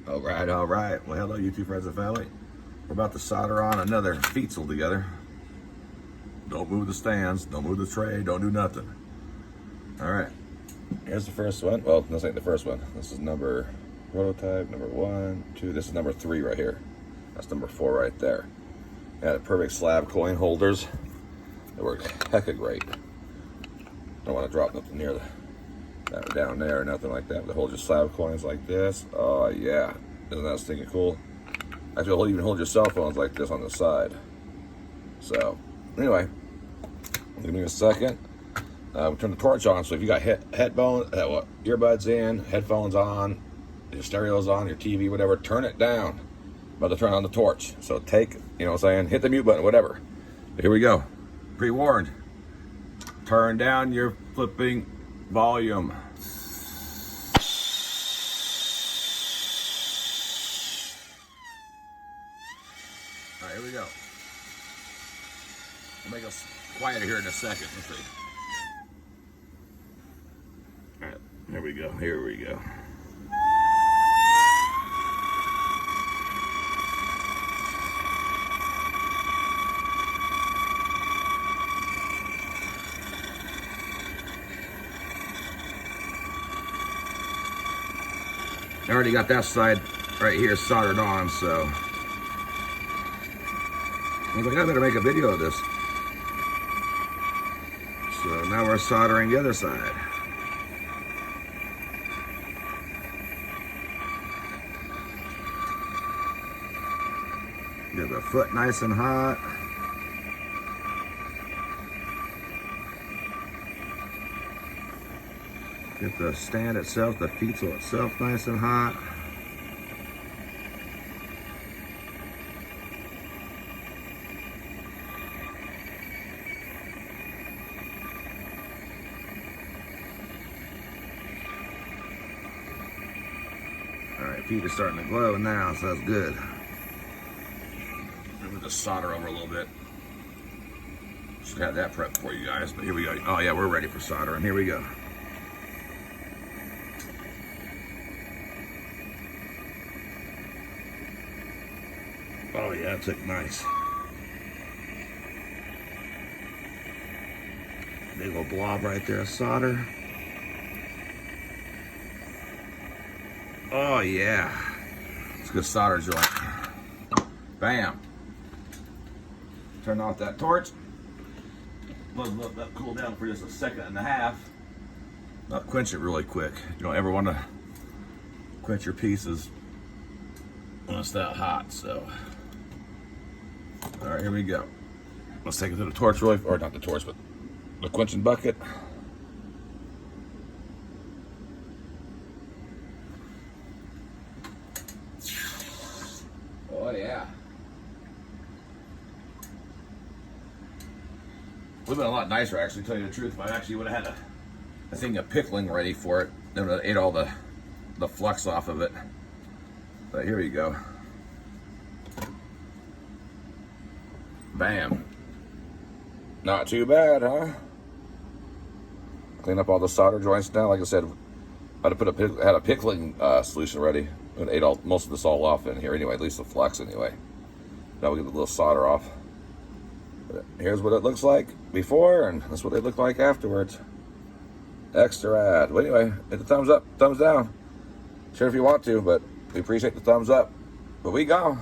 All right. Well, hello, YouTube friends and family. We're about to solder on another Feetzel together. Don't move the stands, don't move the tray, don't do nothing. All right. Here's the first one. Well, this ain't the first one. This is prototype number 1, 2. This is number 3 right here. That's number 4 right there. Got a perfect slab coin holders. They work hecka great. Don't want to drop nothing near that down there or nothing like that. But hold your slab coins like this. Oh yeah, isn't that stinking cool? Actually, you'll even hold your cell phones like this on the side. So anyway, give me a second. We'll turn the torch on. So if you got earbuds in, headphones on, your stereo's on, your TV, whatever, turn it down. About to turn on the torch. So take, you know what I'm saying, hit the mute button, whatever. But here we go. Pre-warned. Turn down your flipping volume. All right, here we go. We'll make us quieter here in a second. Let's see. All right, here we go. Here we go. I already got that side right here soldered on, so I was like, I better make a video of this. So now we're soldering the other side. Get the foot nice and hot. Get the stand itself, the Feetzel itself nice and hot. All right, feet are starting to glow now, so that's good. I'm gonna just solder over a little bit. Just got that prepped for you guys, but here we go. Oh yeah, we're ready for soldering. Here we go. Oh yeah, it took nice. Big old blob right there of solder. Oh yeah. It's a good solder joint. Bam. Turn off that torch. Let that cool down for just a second and a half. Not quench it really quick. You don't ever want to quench your pieces when it's that hot, so. All right, here we go. Let's take it to the torch, or not the torch, but the quenching bucket. Oh yeah. Would have been a lot nicer, actually, to tell you the truth, if I actually would have had a thing of pickling ready for it. Then would have ate all the flux off of it. But here you go. Bam. Not too bad, huh? Clean up all the solder joints now. Like I said, I'd have had a pickling solution ready. And ate most of this all off in here anyway, at least the flux anyway. Now we'll get the little solder off. But here's what it looks like before, and that's what they look like afterwards. Extra rad. Well, anyway, hit the thumbs up, thumbs down. Share if you want to, but we appreciate the thumbs up. But we go.